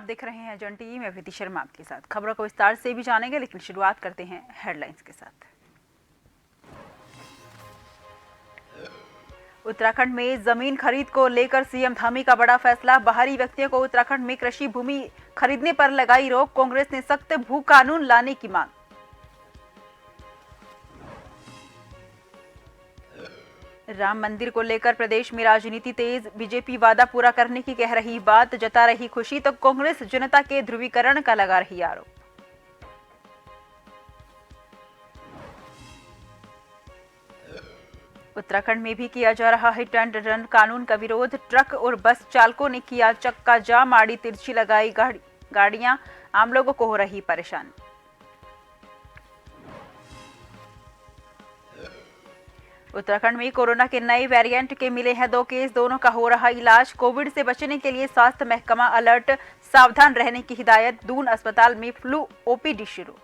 देख रहे हैं जन टीवी में विधि शर्मा आपके साथ। खबरों को विस्तार से भी जानेंगे, लेकिन शुरुआत करते हैं हेडलाइंस के साथ। उत्तराखंड में जमीन खरीद को लेकर सीएम धामी का बड़ा फैसला। बाहरी व्यक्तियों को उत्तराखंड में कृषि भूमि खरीदने पर लगाई रोक। कांग्रेस ने सख्त भू कानून लाने की मांग। राम मंदिर को लेकर प्रदेश में राजनीति तेज। बीजेपी वादा पूरा करने की कह रही बात, जता रही खुशी, तो कांग्रेस जनता के ध्रुवीकरण का लगा रही आरोप। उत्तराखंड में भी किया जा रहा है टन टन कानून का विरोध। ट्रक और बस चालकों ने किया चक्का जाम, आड़ी तिरछी लगाई गाड़ियां, आम लोगों को हो रही परेशानी। उत्तराखंड में कोरोना के नए वेरिएंट के मिले हैं 2 केस, दोनों का हो रहा इलाज। कोविड से बचने के लिए स्वास्थ्य महकमा अलर्ट, सावधान रहने की हिदायत। दून अस्पताल में फ्लू ओपीडी शुरू।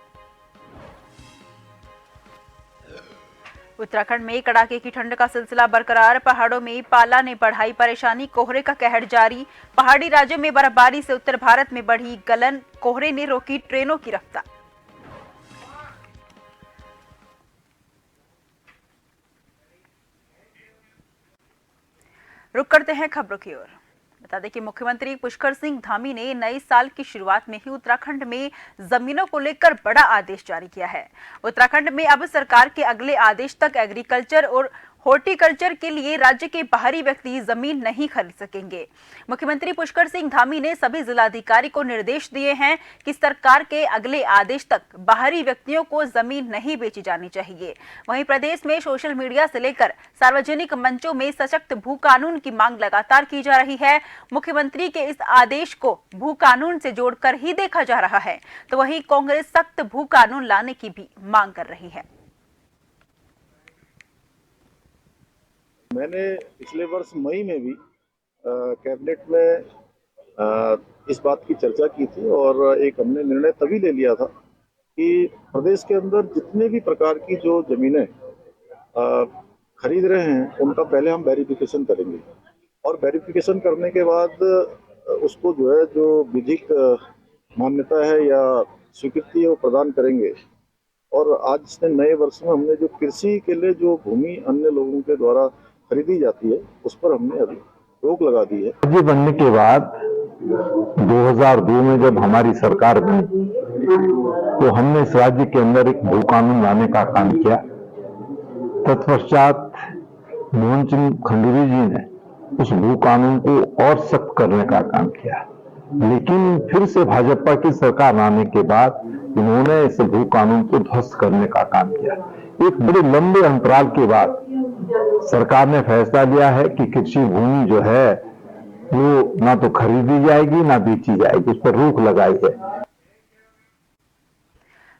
उत्तराखंड में कड़ाके की ठंड का सिलसिला बरकरार। पहाड़ों में पाला ने बढ़ाई परेशानी, कोहरे का कहर जारी। पहाड़ी राज्यों में बर्फबारी से उत्तर भारत में बढ़ी गलन, कोहरे ने रोकी ट्रेनों की रफ्तार। रुक करते हैं खबरों की ओर। बता दें कि मुख्यमंत्री पुष्कर सिंह धामी ने नए साल की शुरुआत में ही उत्तराखंड में जमीनों को लेकर बड़ा आदेश जारी किया है। उत्तराखंड में अब सरकार के अगले आदेश तक एग्रीकल्चर और हॉर्टिकल्चर के लिए राज्य के बाहरी व्यक्ति जमीन नहीं खरीद सकेंगे। मुख्यमंत्री पुष्कर सिंह धामी ने सभी जिलाधिकारी को निर्देश दिए हैं कि सरकार के अगले आदेश तक बाहरी व्यक्तियों को जमीन नहीं बेची जानी चाहिए। वहीं प्रदेश में सोशल मीडिया से लेकर सार्वजनिक मंचों में सशक्त भू कानून की मांग लगातार की जा रही है। मुख्यमंत्री के इस आदेश को भू कानून से जोड़कर ही देखा जा रहा है, तो वहीं कांग्रेस सख्त भू कानून लाने की भी मांग कर रही है। मैंने पिछले वर्ष मई में भी कैबिनेट में इस बात की चर्चा की थी और एक हमने निर्णय तभी ले लिया था कि प्रदेश के अंदर जितने भी प्रकार की जो जमीनें खरीद रहे हैं उनका पहले हम वेरिफिकेशन करेंगे और वेरिफिकेशन करने के बाद उसको जो है जो विधिक मान्यता है या स्वीकृति है वो प्रदान करेंगे। और आज से नए वर्ष में हमने जो कृषि के लिए जो भूमि अन्य लोगों के द्वारा खरीदी जाती है उस पर हमने अभी रोक लगा दी है। राज्य बनने के बाद 2002 में जब हमारी सरकार बनी तो हमने इस राज्य के अंदर एक भू कानून लाने का काम किया। तत्पश्चात मोहन चंद खंडूरी जी ने उस भू कानून को और सख्त करने का काम किया, लेकिन फिर से भाजपा की सरकार आने के बाद इन्होंने इस भू कानून को ध्वस्त करने का काम किया। एक बड़े लंबे अंतराल के बाद सरकार ने फैसला लिया है कि कृषि भूमि जो है वो ना तो खरीदी जाएगी ना बेची जाएगी, उस पर रोक लगाई है।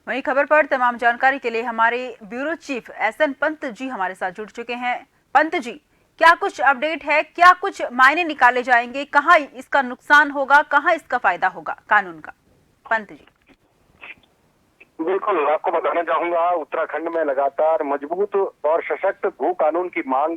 वहीं खबर पर तमाम जानकारी के लिए हमारे bureau chief SN Pant ji हमारे साथ जुड़ चुके हैं। पंत जी, क्या कुछ अपडेट है, क्या कुछ मायने निकाले जाएंगे, कहां इसका नुकसान होगा, कहां इसका फायदा होगा कानून का? पंत जी। बिल्कुल, आपको बताना चाहूंगा, उत्तराखंड में लगातार मजबूत और सशक्त भू कानून की मांग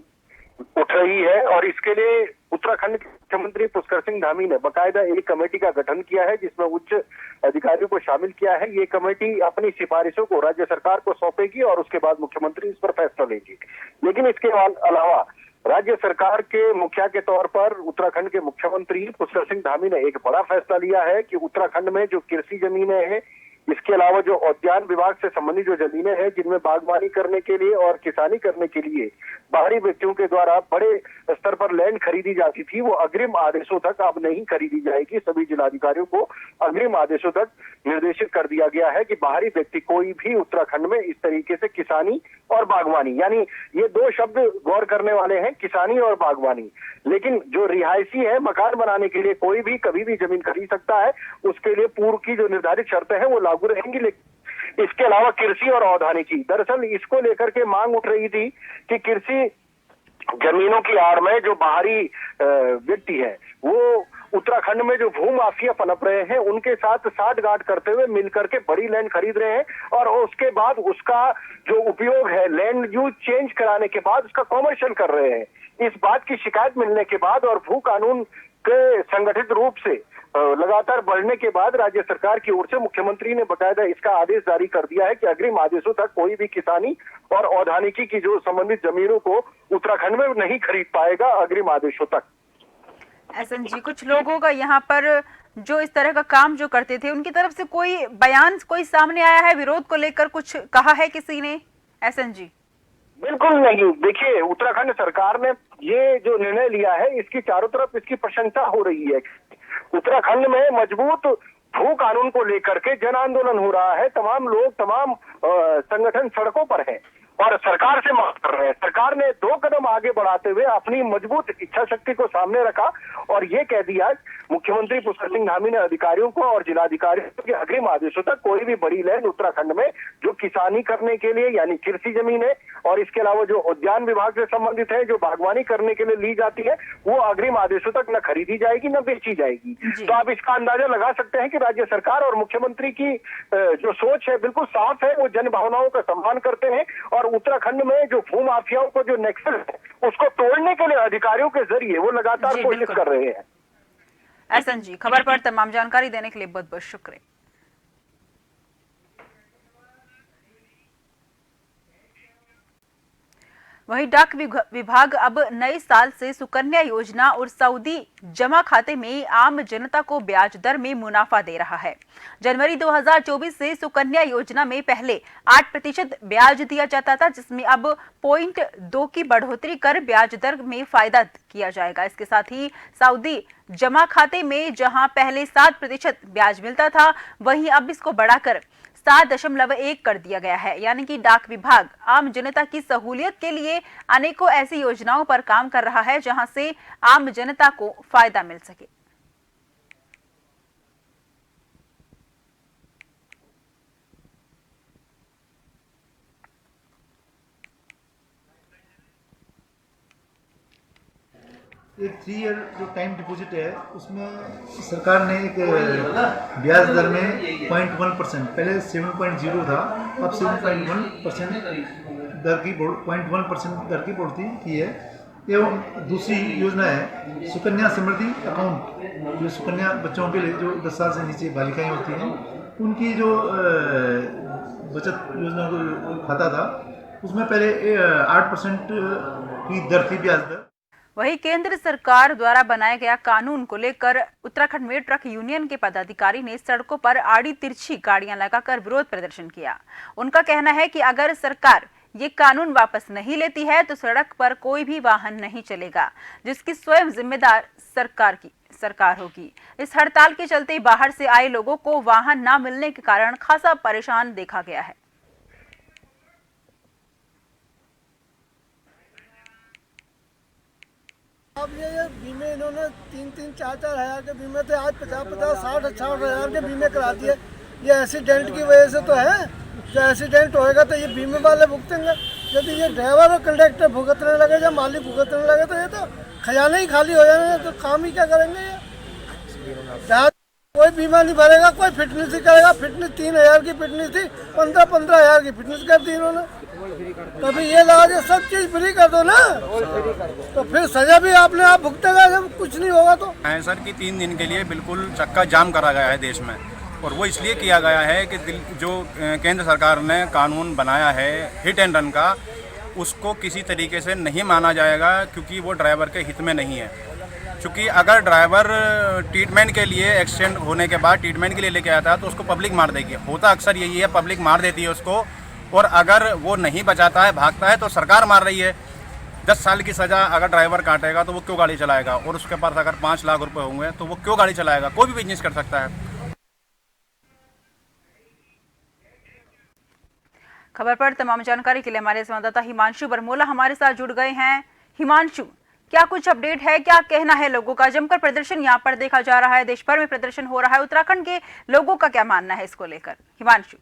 उठ रही है और इसके लिए उत्तराखंड के मुख्यमंत्री पुष्कर सिंह धामी ने बाकायदा एक कमेटी का गठन किया है जिसमें उच्च अधिकारियों को शामिल किया है। ये कमेटी अपनी सिफारिशों को राज्य सरकार को सौंपेगी और उसके बाद मुख्यमंत्री इस पर फैसला लेगी। लेकिन इसके अलावा राज्य सरकार के मुखिया के तौर पर उत्तराखंड के मुख्यमंत्री पुष्कर सिंह धामी ने एक बड़ा फैसला लिया है कि उत्तराखंड में जो कृषि जमीनें हैं, इसके अलावा जो उद्यान विभाग से संबंधित जो जमीनें हैं जिनमें बागवानी करने के लिए और किसानी करने के लिए बाहरी व्यक्तियों के द्वारा बड़े स्तर पर लैंड खरीदी जाती थी, वो अग्रिम आदेशों तक अब नहीं खरीदी जाएगी। सभी जिलाधिकारियों को अग्रिम आदेशों तक निर्देशित कर दिया गया है कि बाहरी व्यक्ति कोई भी उत्तराखंड में इस तरीके से किसानी और बागवानी, यानी ये 2 शब्द गौर करने वाले हैं, किसानी और बागवानी। लेकिन जो रिहायशी है, मकान बनाने के लिए कोई भी कभी भी जमीन खरीद सकता है, उसके लिए पूर्व की जो निर्धारित शर्तें हैं वो लागू रहेंगी। लेकिन इसके अलावा कृषि और औद्यानिकी, दरअसल इसको लेकर के मांग उठ रही थी कि कृषि जमीनों की आड़ में जो बाहरी व्यक्ति है वो उत्तराखंड में जो भू माफिया पनप रहे हैं उनके साथ साठगांठ करते हुए मिलकर के बड़ी लैंड खरीद रहे हैं और उसके बाद उसका जो उपयोग है लैंड यूज चेंज कराने के बाद उसका कॉमर्शियल कर रहे हैं। इस बात की शिकायत मिलने के बाद और भू कानून के संगठित रूप से लगातार बढ़ने के बाद राज्य सरकार की ओर से मुख्यमंत्री ने बकायदा इसका आदेश जारी कर दिया है कि अग्रिम आदेशों तक कोई भी किसानी और औद्यानिकी की जो संबंधित जमीनों को उत्तराखंड में नहीं खरीद पाएगा अग्रिम आदेशों तक। एसएन जी, कुछ लोगों का यहाँ पर जो इस तरह का काम जो करते थे उनकी तरफ से कोई बयान कोई सामने आया है विरोध को लेकर, कुछ कहा है किसी ने? एसएन जी बिल्कुल नहीं। देखिए, उत्तराखंड सरकार ने ये जो निर्णय लिया है इसकी चारों तरफ इसकी प्रशंसा हो रही है। उत्तराखंड में मजबूत भू कानून को लेकर के जन आंदोलन हो रहा है, तमाम लोग तमाम संगठन सड़कों पर हैं और सरकार से मांग कर रहे हैं। सरकार ने 2 कदम आगे बढ़ाते हुए अपनी मजबूत इच्छा शक्ति को सामने रखा और ये कह दिया मुख्यमंत्री पुष्कर सिंह धामी ने अधिकारियों को और जिलाधिकारियों के अग्रिम आदेशों तक कोई भी बड़ी लैंड उत्तराखंड में जो किसानी करने के लिए यानी कृषि जमीन है और इसके अलावा जो उद्यान विभाग से संबंधित है, जो बागवानी करने के लिए ली जाती है, वो अग्रिम आदेशों तक न खरीदी जाएगी न बेची जाएगी। तो आप इसका अंदाजा लगा सकते हैं कि राज्य सरकार और मुख्यमंत्री की जो सोच है बिल्कुल साफ है। वो जन भावनाओं का सम्मान करते हैं और उत्तराखंड में जो भू माफियाओं को जो नेक्सस है उसको तोड़ने के लिए अधिकारियों के जरिए वो लगातार कोशिश कर रहे हैं। एसएन जी, खबर पर तमाम जानकारी देने के लिए बहुत बहुत शुक्रिया। वहीं डाक विभाग अब नए साल से सुकन्या योजना और सऊदी जमा खाते में आम जनता को ब्याज दर में मुनाफा दे रहा है। जनवरी 2024 से सुकन्या योजना में पहले 8% ब्याज दिया जाता था, जिसमें अब 0.2 की बढ़ोतरी कर ब्याज दर में फायदा किया जाएगा। इसके साथ ही सऊदी जमा खाते में जहां पहले 7% ब्याज मिलता था, वहीं अब इसको बढ़ाकर 7.1 कर दिया गया है। यानी कि डाक विभाग आम जनता की सहूलियत के लिए अनेकों ऐसी योजनाओं पर काम कर रहा है जहां से आम जनता को फायदा मिल सके। एक 3 ईयर जो टाइम डिपॉजिट है उसमें सरकार ने एक ब्याज दर में 0.1%, पहले 7.0 था, अब 7.1% दर की 0.1% दर की बढ़ोतरी की है। एवं दूसरी योजना है सुकन्या समृद्धि अकाउंट, जो सुकन्या बच्चों के लिए जो 10 साल से नीचे बालिकाएं होती हैं उनकी जो बचत योजना को खाता था उसमें पहले 8% की दर थी ब्याज दर। वहीं केंद्र सरकार द्वारा बनाया गया कानून को लेकर उत्तराखंड में ट्रक यूनियन के पदाधिकारी ने सड़कों पर आड़ी तिरछी गाड़ियां लगाकर विरोध प्रदर्शन किया। उनका कहना है कि अगर सरकार ये कानून वापस नहीं लेती है तो सड़क पर कोई भी वाहन नहीं चलेगा, जिसकी स्वयं जिम्मेदार सरकार होगी। इस हड़ताल के चलते बाहर से आए लोगों को वाहन न मिलने के कारण खासा परेशान देखा गया है। अब ये बीमे इन्होंने 3-4 हज़ार के बीमे थे, आज 50-60 हज़ार के बीमे करा दिए। ये एक्सीडेंट की वजह से तो है, जो एक्सीडेंट होएगा तो ये बीमे वाले भुगतेंगे। यदि ये ड्राइवर और कंडक्टर भुगतने लगे या मालिक भुगतने लगे तो ये तो खजाना ही खाली हो जाएंगे, तो काम ही क्या करेंगे ये। जहाँ कोई बीमा नहीं भरेगा, कोई फिटनेस ही करेगा। फिटनेस 3,000 की फिटनेस थी, 15 हज़ार की फिटनेस कर दी इन्होंने। कभी ये लगा के सब चीज फ्री कर दो ना, तो फिर सजा भी आपने आप भुगतेगा जब कुछ नहीं होगा तो। है सर कि 3 दिन के लिए बिल्कुल चक्का जाम करा गया है देश में, और वो इसलिए किया गया है कि जो केंद्र सरकार ने कानून बनाया है हिट एंड रन का, उसको किसी तरीके से नहीं माना जाएगा, क्योंकि वो ड्राइवर के हित में नहीं है। क्योंकि अगर ड्राइवर ट्रीटमेंट के लिए एक्सीडेंट होने के बाद ट्रीटमेंट के लिए लेके आता है तो उसको पब्लिक मार देगी। होता अक्सर यही है, पब्लिक मार देती है उसको, और अगर वो नहीं बचाता है, भागता है, तो सरकार मार रही है। 10 साल की सज़ा अगर ड्राइवर काटेगा तो वो क्यों गाड़ी चलाएगा, और उसके पास अगर 5 लाख रुपए होंगे तो वो क्यों गाड़ी चलाएगा। कोई भी बिजनेस कर सकता है। खबर पर तमाम जानकारी के लिए हमारे संवाददाता हिमांशु बरमोला हमारे साथ जुड़ गए हैं। हिमांशु, क्या कुछ अपडेट है, क्या कहना है लोगों का? जमकर प्रदर्शन यहाँ पर देखा जा रहा है, देश भर में प्रदर्शन हो रहा है, उत्तराखंड के लोगों का क्या मानना है इसको लेकर? हिमांशु।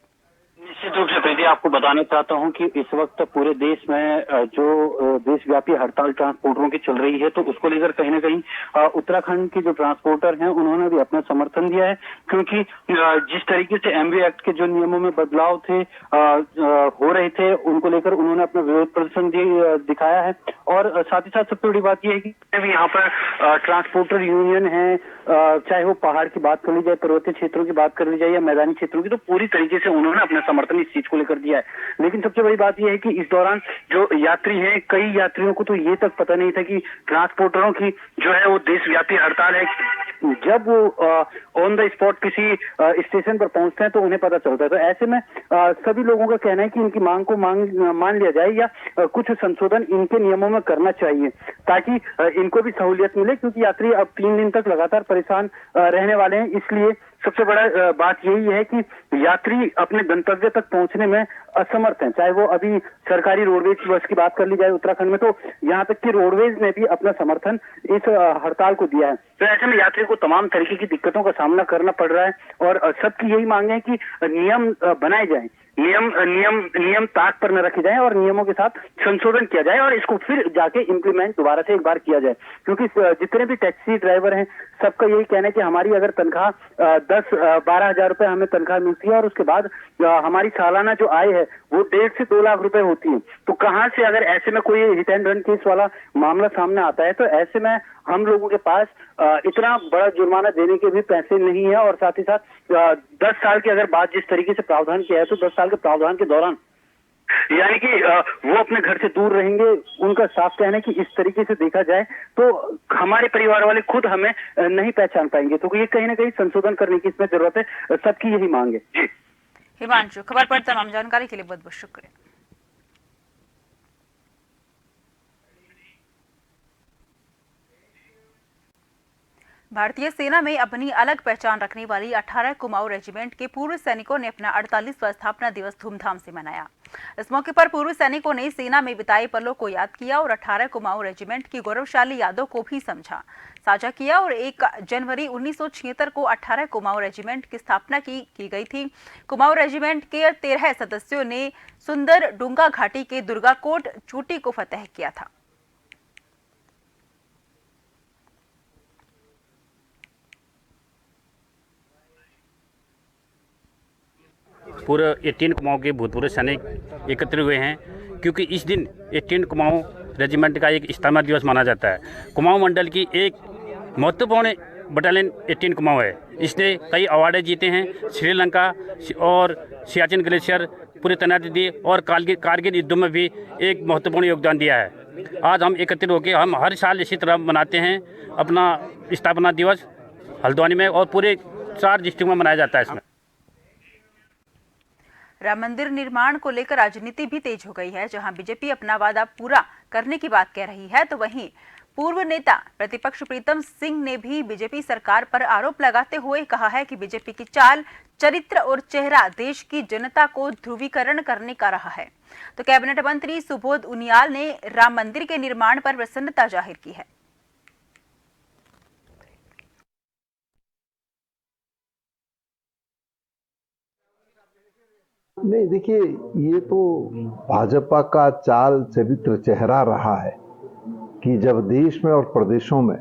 निश्चित रूप से प्रीति, आपको बताना चाहता हूं कि इस वक्त पूरे देश में जो देशव्यापी हड़ताल ट्रांसपोर्टरों की चल रही है, तो उसको लेकर कहीं ना कहीं उत्तराखंड के जो ट्रांसपोर्टर हैं उन्होंने भी अपना समर्थन दिया है, क्योंकि जिस तरीके से एमवी एक्ट के जो नियमों में बदलाव थे हो रहे थे, उनको लेकर उन्होंने अपना विरोध प्रदर्शन दिखाया है। और साथ ही साथ सबसे बड़ी बात यह है कि यहाँ पर ट्रांसपोर्टर यूनियन है, चाहे वो पहाड़ की बात कर ली जाए, पर्वतीय क्षेत्रों की बात कर ली जाए या मैदानी क्षेत्रों की, तो पूरी तरीके से उन्होंने अपना समर्थन इस चीज को लेकर दिया है। लेकिन सबसे बड़ी बात यह है कि इस दौरान जो यात्री हैं, कई यात्रियों को तो ये तक पता नहीं था कि ट्रांसपोर्टरों की जो है वो देशव्यापी हड़ताल है। जब वो ऑन द स्पॉट किसी स्टेशन पर पहुंचते हैं तो उन्हें पता चलता है। तो ऐसे में सभी लोगों का कहना है कि इनकी मांग को मान लिया जाए या कुछ संशोधन इनके नियमों में करना चाहिए, ताकि इनको भी सहूलियत मिले, क्योंकि यात्री अब 3 दिन तक लगातार परेशान रहने वाले हैं। इसलिए सबसे बड़ा बात यही है कि यात्री अपने गंतव्य तक पहुंचने में असमर्थ हैं। चाहे वो अभी सरकारी रोडवेज बस की बात कर ली जाए उत्तराखंड में, तो यहाँ तक कि रोडवेज ने भी अपना समर्थन इस हड़ताल को दिया है। तो ऐसे में यात्री को तमाम तरीके की दिक्कतों का सामना करना पड़ रहा है और सबकी यही मांग है कि नियम बनाए जाएं, नियम ताक पर न रखे जाएं और नियमों के साथ संशोधन किया जाए और इसको फिर जाके इम्प्लीमेंट दोबारा से एक बार किया जाए। क्योंकि जितने भी टैक्सी ड्राइवर हैं, सबका यही कहना है कि हमारी अगर तनख्वाह 10-12 हजार रुपए हमें तनख्वाह मिलती है और उसके बाद हमारी सालाना जो आय है वो 1.5 से 2 लाख रुपए होती है, तो कहाँ से अगर ऐसे में कोई हिट एंड रन केस वाला मामला सामने आता है, तो ऐसे में हम लोगों के पास इतना बड़ा जुर्माना देने के भी पैसे नहीं है। और साथ ही साथ 10 साल की अगर बात जिस तरीके से प्रावधान किया है, तो 10 साल के प्रावधान के दौरान यानी कि वो अपने घर से दूर रहेंगे। उनका साफ कहना है कि इस तरीके से देखा जाए तो हमारे परिवार वाले खुद हमें नहीं पहचान पाएंगे। तो ये कहीं ना कहीं संशोधन करने की इसमें जरूरत है, सबकी यही मांग है। जी हिमांशु, खबर पर तमाम जानकारी के लिए बहुत बहुत शुक्रिया। भारतीय सेना में अपनी अलग पहचान रखने वाली 18 कुमाऊं रेजिमेंट के पूर्व सैनिकों ने अपना 48वां स्थापना दिवस धूमधाम से मनाया। इस मौके पर पूर्व सैनिकों ने सेना में बिताए पलों को याद किया और 18 कुमाऊं रेजिमेंट की गौरवशाली यादों को भी साझा किया। और 1 जनवरी 1976 को 18 कुमाऊं रेजिमेंट की स्थापना की गई थी। कुमाऊं रेजिमेंट के 13 सदस्यों ने सुंदर डूंगा घाटी के दुर्गाकोट चोटी को फतह किया था। पूरे 18 कुमाऊं के भूतपूर्व सैनिक एकत्र हुए हैं, क्योंकि इस दिन 18 कुमाऊं रेजिमेंट का एक स्थापना दिवस माना जाता है। कुमाऊं मंडल की एक महत्वपूर्ण बटालियन 18 कुमाऊं है। इसने कई अवार्ड जीते हैं, श्रीलंका और सियाचिन ग्लेशियर पूरी तैनाती दी और कारगिल युद्धों में भी एक महत्वपूर्ण योगदान दिया है। आज हम एकत्रित होकर हम हर साल इसी तरह मनाते हैं अपना स्थापना दिवस हल्द्वानी में, और पूरे 4 डिस्ट्रिक्ट में मनाया जाता है। इसमें राम मंदिर निर्माण को लेकर राजनीति भी तेज हो गई है। जहां बीजेपी अपना वादा पूरा करने की बात कह रही है, तो वहीं पूर्व नेता प्रतिपक्ष प्रीतम सिंह ने भी बीजेपी सरकार पर आरोप लगाते हुए कहा है कि बीजेपी की चाल, चरित्र और चेहरा देश की जनता को ध्रुवीकरण करने का रहा है। तो कैबिनेट मंत्री सुबोध उनियाल ने राम मंदिर के निर्माण पर प्रसन्नता जाहिर की है। नहीं, देखिए, ये तो भाजपा का चाल, चरित्र, चेहरा रहा है कि जब देश में और प्रदेशों में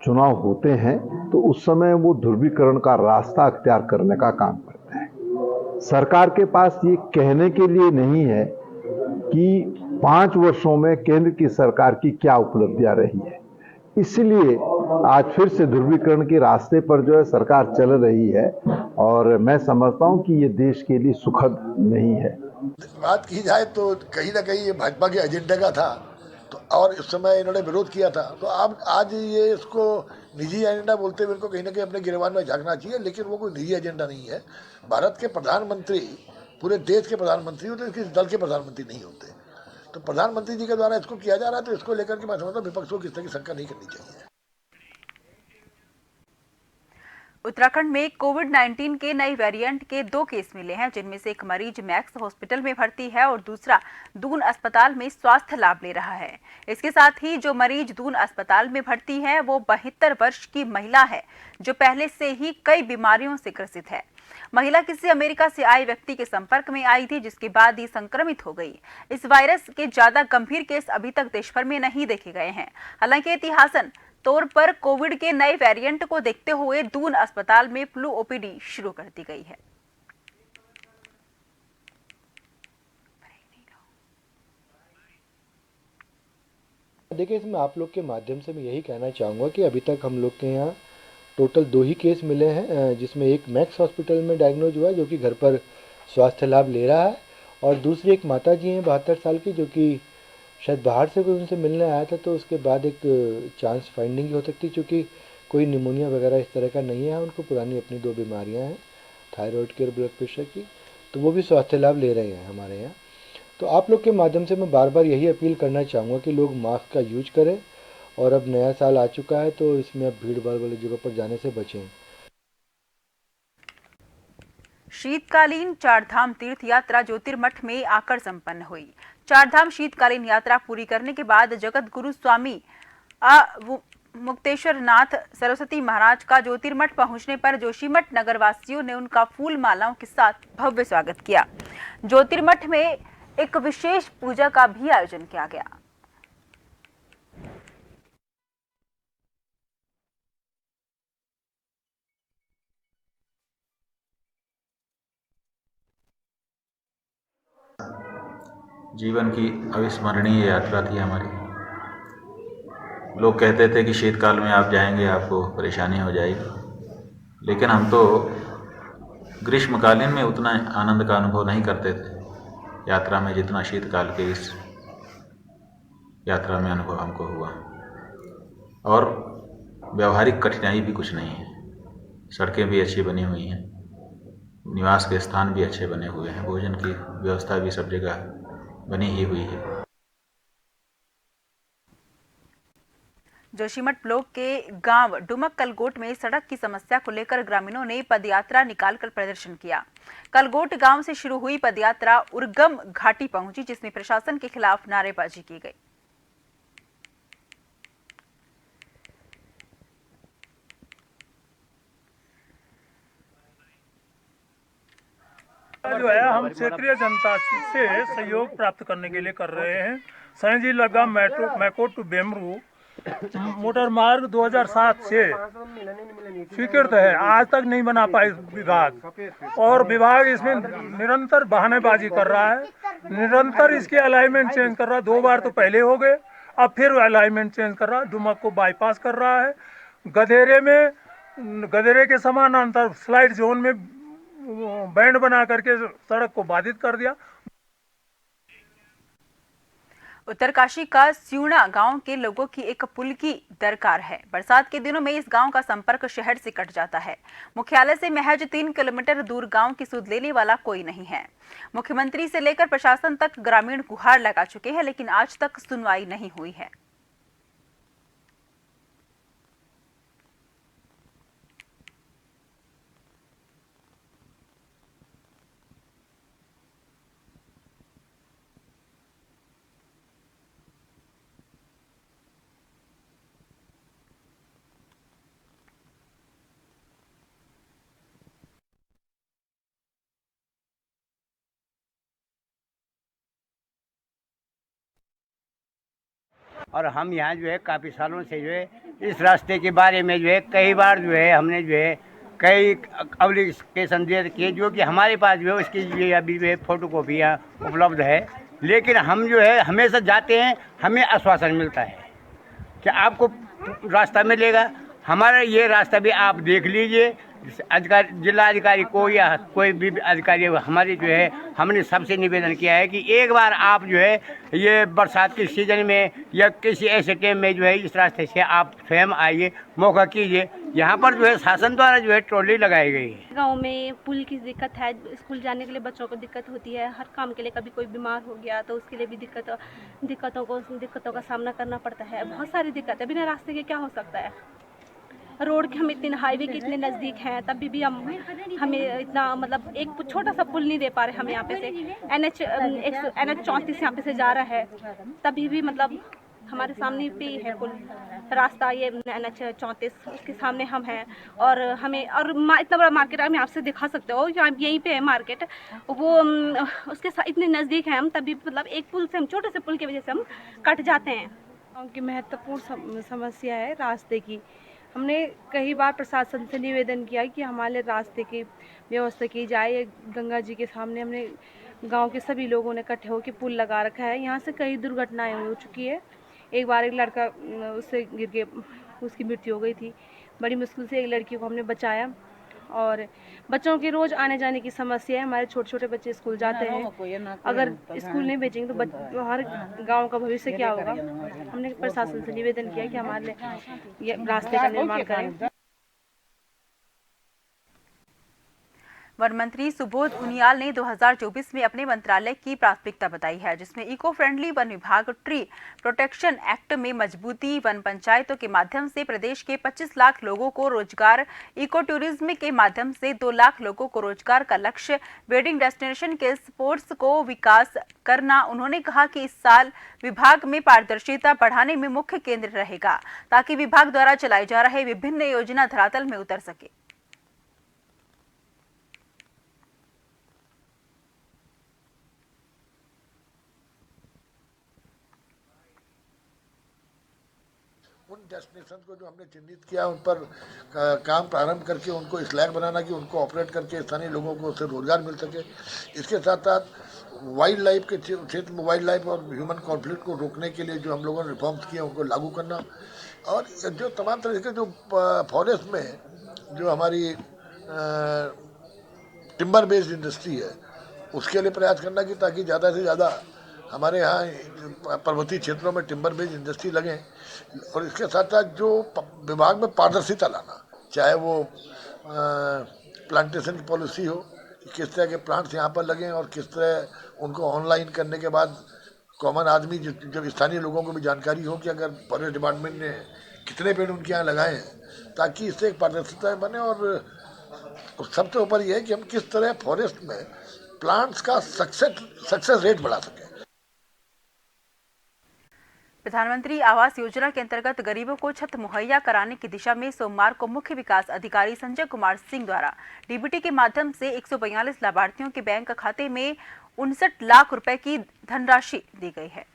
चुनाव होते हैं तो उस समय वो ध्रुवीकरण का रास्ता अख्तियार करने का काम करते हैं। सरकार के पास ये कहने के लिए नहीं है कि 5 वर्षों में केंद्र की सरकार की क्या उपलब्धियां रही है, इसलिए आज फिर से ध्रुवीकरण के रास्ते पर जो है सरकार चल रही है और मैं समझता हूं कि ये देश के लिए सुखद नहीं है। बात की जाए तो कहीं ना कहीं ये भाजपा के एजेंडे का था, तो और इस समय इन्होंने विरोध किया था, तो अब आज ये इसको निजी एजेंडा बोलते हुए इनको कहीं ना कहीं अपने गिरबान में झांकना चाहिए। लेकिन वो कोई निजी एजेंडा नहीं है। भारत के प्रधानमंत्री पूरे देश के प्रधानमंत्री होते, किसी दल के प्रधानमंत्री नहीं होते। तो प्रधानमंत्री जी के द्वारा इसको किया जा रहा है, तो इसको लेकर के मैं समझता हूं विपक्ष को किस तरह की शंका नहीं करनी चाहिए। उत्तराखंड में कोविड-19 के नए वेरिएंट के 2 केस मिले हैं, जिनमें से एक मरीज मैक्स हॉस्पिटल में भर्ती है और दूसरा दून अस्पताल में स्वास्थ्य लाभ ले रहा है। इसके साथ ही जो मरीज दून अस्पताल में भर्ती है वो 72 वर्ष की महिला है, जो पहले से ही कई बीमारियों से ग्रसित है। महिला किसी अमेरिका से आए व्यक्ति के संपर्क में आई थी, जिसके बाद ही संक्रमित हो गई। इस वायरस के ज्यादा गंभीर केस अभी तक देश भर में नहीं देखे गए हैं। हालांकि ऐतिहासिक तौर पर कोविड के नए वेरिएंट को देखते हुए दून अस्पताल में फ्लू ओपीडी शुरू कर दी गई है। देखिए, इसमें आप लोग के माध्यम से मैं यही कहना चाहूँगा कि अभी तक हम लोग के यहाँ टोटल 2 ही केस मिले हैं, जिसमें एक मैक्स हॉस्पिटल में डायग्नोज हुआ है जो कि घर पर स्वास्थ्य लाभ ले रहा है, और दूसरी एक माता जी हैं 72 साल की, जो कि शायद बाहर से कोई उनसे मिलने आया था, तो उसके बाद एक चांस फाइंडिंग हो सकती, क्योंकि कोई निमोनिया वगैरह इस तरह का नहीं है। उनको पुरानी अपनी 2 बीमारियां हैं, थायराइड की और ब्लड प्रेशर की, तो वो भी स्वास्थ्य लाभ ले रहे हैं हमारे यहाँ। तो आप लोग के माध्यम से मैं बार बार यही अपील करना चाहूँगा कि लोग मास्क का यूज करें, और अब नया साल आ चुका है तो इसमें अब भीड़ भाड़ वाली जगह पर जाने से बचें। शीतकालीन चारधाम तीर्थ यात्रा ज्योतिर्मठ में आकर संपन्न हुई। चारधाम शीतकालीन यात्रा पूरी करने के बाद जगत गुरु स्वामी मुक्तेश्वर नाथ सरस्वती महाराज का ज्योतिर्मठ पहुंचने पर जोशीमठ नगरवासियों ने उनका फूल मालाओं के साथ भव्य स्वागत किया। ज्योतिर्मठ में एक विशेष पूजा का भी आयोजन किया गया। जीवन की अविस्मरणीय यात्रा थी हमारी। लोग कहते थे कि शीतकाल में आप जाएंगे आपको परेशानी हो जाएगी, लेकिन हम तो ग्रीष्मकालीन में उतना आनंद का अनुभव नहीं करते थे यात्रा में, जितना शीतकाल के इस यात्रा में अनुभव हमको हुआ। और व्यवहारिक कठिनाई भी कुछ नहीं है, सड़कें भी अच्छी बनी हुई हैं, निवास के स्थान भी अच्छे बने हुए हैं, भोजन की व्यवस्था भी सब जगह बनी ही हुई है। जोशीमठ ब्लॉक के गांव डुमक कलगोट में सड़क की समस्या को लेकर ग्रामीणों ने पदयात्रा निकालकर प्रदर्शन किया। कलगोट गांव से शुरू हुई पदयात्रा उर्गम घाटी पहुंची, जिसमें प्रशासन के खिलाफ नारेबाजी की गई। जो है हम क्षेत्रीय जनता से सहयोग प्राप्त करने के लिए कर रहे हैं। सैंजी लगा मैको टू बेमरू मोटर मार्ग 2007 से स्वीकृत है, आज तक नहीं बना पाए विभाग, और विभाग इसमें निरंतर बहानेबाजी कर रहा है, निरंतर इसके अलाइनमेंट चेंज कर रहा है। 2 बार तो पहले हो गए, अब फिर अलाइनमेंट चेंज कर रहा है, डुमक को बाईपास कर रहा है। गधेरे के समानांतर स्लाइड जोन में बैंड बना करके सड़क को बाधित कर दिया। उत्तरकाशी का स्यूणा गांव के लोगों की एक पुल की दरकार है। बरसात के दिनों में इस गांव का संपर्क शहर से कट जाता है। मुख्यालय से महज 3 किलोमीटर दूर गांव की सुध लेने वाला कोई नहीं है। मुख्यमंत्री से लेकर प्रशासन तक ग्रामीण गुहार लगा चुके हैं, लेकिन आज तक सुनवाई नहीं हुई है। और हम यहाँ जो है काफ़ी सालों से जो है इस रास्ते के बारे में जो है कई बार जो है हमने जो है कई एप्लीकेशन दिए किए, जो कि हमारे पास जो है उसकी जो अभी जो है फोटोकॉपियाँ उपलब्ध है, लेकिन हम जो है हमेशा जाते हैं, हमें आश्वासन मिलता है कि आपको रास्ता मिलेगा। हमारा ये रास्ता भी आप देख लीजिए, अधिकारी जिला अधिकारी को या कोई भी अधिकारी हमारे जो है हमने सबसे निवेदन किया है कि एक बार आप जो है ये बरसात के सीजन में या किसी ऐसे टाइम में जो है इस रास्ते से आप स्वयं आइए, मौका कीजिए। यहाँ पर जो है शासन द्वारा जो है ट्रॉली लगाई गई है। गांव में पुल की दिक्कत है, स्कूल जाने के लिए बच्चों को दिक्कत होती है, हर काम के लिए कभी कोई बीमार हो गया तो उसके लिए भी दिक्कतों का सामना करना पड़ता है। बहुत सारी दिक्कत है, बिना रास्ते के क्या हो सकता है। रोड के हम इतने हाईवे के इतने नज़दीक हैं, तभी भी हमें इतना मतलब एक छोटा सा पुल नहीं दे पा रहे हम यहाँ पे से। NH 34 यहाँ पे से जा रहा है, तभी भी मतलब हमारे सामने पे ही है पुल रास्ता, ये NH 34 उसके सामने हम हैं। और हमें और इतना बड़ा मार्केट हम आपसे दिखा सकते हो, यहीं पे है मार्केट, वो उसके इतने नज़दीक हैं हम, तभी मतलब एक पुल से हम छोटे से पुल की वजह से हम कट जाते हैं। गाँव की महत्वपूर्ण समस्या है रास्ते की। हमने कई बार प्रशासन से निवेदन किया कि हमारे लिए रास्ते की व्यवस्था की जाए। गंगा जी के सामने हमने गांव के सभी लोगों ने इकट्ठे होकर पुल लगा रखा है। यहाँ से कई दुर्घटनाएं हो चुकी है। एक बार एक लड़का उससे गिर के उसकी मृत्यु हो गई थी। बड़ी मुश्किल से एक लड़की को हमने बचाया। और बच्चों के रोज़ आने जाने की समस्या है। हमारे छोटे छोटे बच्चे स्कूल जाते हैं, अगर स्कूल नहीं भेजेंगे तो हर गांव का भविष्य क्या होगा। हमने प्रशासन से निवेदन किया कि हमारे लिए ये रास्ते का निर्माण करें। वन मंत्री सुबोध उनियाल ने 2024 में अपने मंत्रालय की प्राथमिकता बताई है, जिसमें इको फ्रेंडली वन विभाग, ट्री प्रोटेक्शन एक्ट में मजबूती, वन पंचायतों के माध्यम से प्रदेश के 25 लाख लोगों को रोजगार, इको टूरिज्म के माध्यम से 2 लाख लोगों को रोजगार का लक्ष्य, वेडिंग डेस्टिनेशन के स्पोर्ट्स को विकास करना। उन्होंने कहा कि इस साल विभाग में पारदर्शिता बढ़ाने में मुख्य केंद्र रहेगा, ताकि विभाग द्वारा चलाए जा रहे विभिन्न योजना धरातल में उतर सके। उन डेस्टिनेशन को जो हमने चिन्हित किया उन पर काम प्रारंभ करके उनको इस लायक बनाना कि उनको ऑपरेट करके स्थानीय लोगों को उससे रोजगार मिल सके। इसके साथ साथ वाइल्ड लाइफ के क्षेत्र में वाइल्ड लाइफ और ह्यूमन कॉन्फ्लिक्ट को रोकने के लिए जो हम लोगों ने रिफॉर्म्स किए उनको लागू करना, और जो तमाम तरह के जो फॉरेस्ट में जो हमारी टिम्बर बेस्ड इंडस्ट्री है उसके लिए प्रयास करना कि ताकि ज़्यादा से ज़्यादा हमारे यहाँ पर्वतीय क्षेत्रों में टिम्बर बेस्ड इंडस्ट्री लगे। और इसके साथ साथ जो विभाग में पारदर्शिता लाना, चाहे वो प्लांटेशन की पॉलिसी हो कि किस तरह के प्लांट्स यहाँ पर लगें और किस तरह उनको ऑनलाइन करने के बाद कॉमन आदमी जब स्थानीय लोगों को भी जानकारी हो कि अगर फॉरेस्ट डिपार्टमेंट ने कितने पेड़ उनके यहाँ लगाए हैं, ताकि इससे एक पारदर्शिता बने। और सबसे ऊपर यह है कि हम किस तरह फॉरेस्ट में प्लांट्स का सक्सेस रेट बढ़ा सकें। प्रधानमंत्री आवास योजना के अंतर्गत गरीबों को छत मुहैया कराने की दिशा में सोमवार को मुख्य विकास अधिकारी संजय कुमार सिंह द्वारा डीबीटी के माध्यम से 142 लाभार्थियों के बैंक खाते में 59 लाख रुपए की धनराशि दी गई है।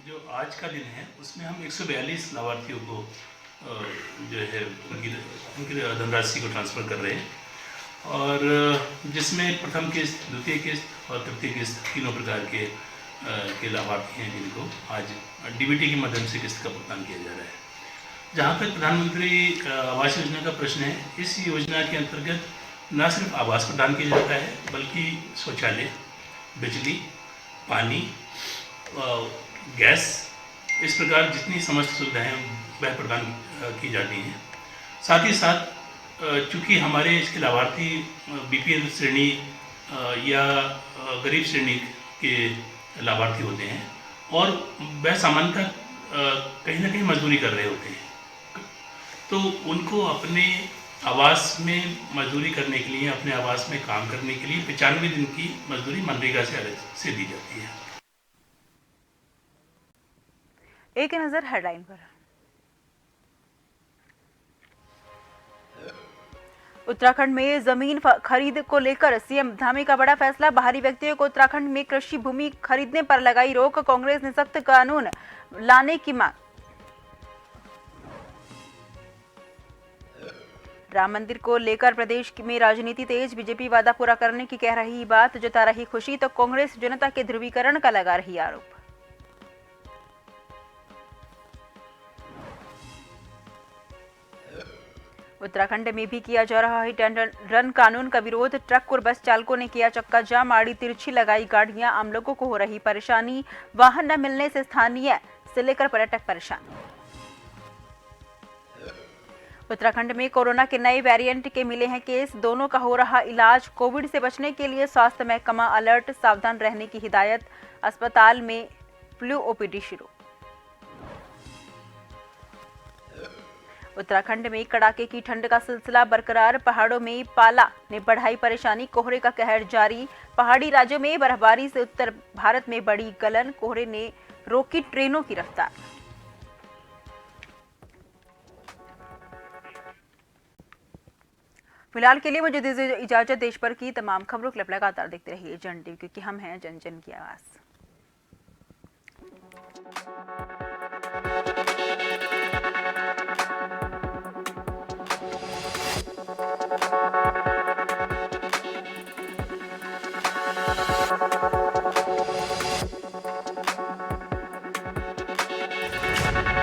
जो आज का दिन है उसमें हम 142 लाभार्थियों को जो है उनकी धनराशि को ट्रांसफर कर रहे हैं, और जिसमें प्रथम किस्त, द्वितीय किस्त और तृतीय किस्त तीनों प्रकार के लाभार्थी हैं जिनको आज डीबीटी के माध्यम से किस्त का भुगतान किया जा रहा है। जहाँ तक प्रधानमंत्री आवास योजना का प्रश्न है, इस योजना के अंतर्गत न सिर्फ आवास प्रदान किया जाता है बल्कि शौचालय, बिजली, पानी, गैस, इस प्रकार जितनी समस्त सुविधाएँ वह प्रदान की जाती हैं। साथ ही साथ चूँकि हमारे इसके लाभार्थी बीपीएल श्रेणी या गरीब श्रेणी के लाभार्थी होते हैं और वह सामान्यतः कहीं ना कहीं मजदूरी कर रहे होते हैं, तो उनको अपने आवास में मजदूरी करने के लिए, अपने आवास में काम करने के लिए 95 दिन की मजदूरी मनरेगा से अलग से दी जाती है। एक नजर हेडलाइन पर। उत्तराखंड में जमीन खरीद को लेकर सीएम धामी का बड़ा फैसला। बाहरी व्यक्तियों को उत्तराखंड में कृषि भूमि खरीदने पर लगाई रोक। कांग्रेस ने सख्त कानून लाने की मांग। राम मंदिर को लेकर प्रदेश में राजनीति तेज। बीजेपी वादा पूरा करने की कह रही बात, जता रही खुशी, तो कांग्रेस जनता के ध्रुवीकरण का लगा रही आरोप। उत्तराखंड में भी किया जा रहा हिट एंड रन कानून का विरोध। ट्रक और बस चालकों ने किया चक्का जाम, आड़ी तिरछी लगाई गाड़ियां। आम लोगों को हो रही परेशानी। वाहन न मिलने से स्थानीय से लेकर पर्यटक परेशान। उत्तराखंड में कोरोना के नए वेरिएंट के मिले हैं केस, दोनों का हो रहा इलाज। कोविड से बचने के लिए स्वास्थ्य महकमा अलर्ट, सावधान रहने की हिदायत। अस्पताल में फ्लू ओपीडी शुरू। उत्तराखंड में कड़ाके की ठंड का सिलसिला बरकरार, पहाड़ों में पाला ने बढ़ाई परेशानी, कोहरे का कहर जारी। पहाड़ी राज्यों में बर्फबारी से उत्तर भारत में बढ़ी गलन, कोहरे ने रोकी ट्रेनों की रफ्तार। फिलहाल के लिए मुझे दीजिए इजाजत। देश भर की तमाम खबरों के लिए लगातार देखते रहिए जन टीवी, क्योंकि हम हैं जन जन की आवाज।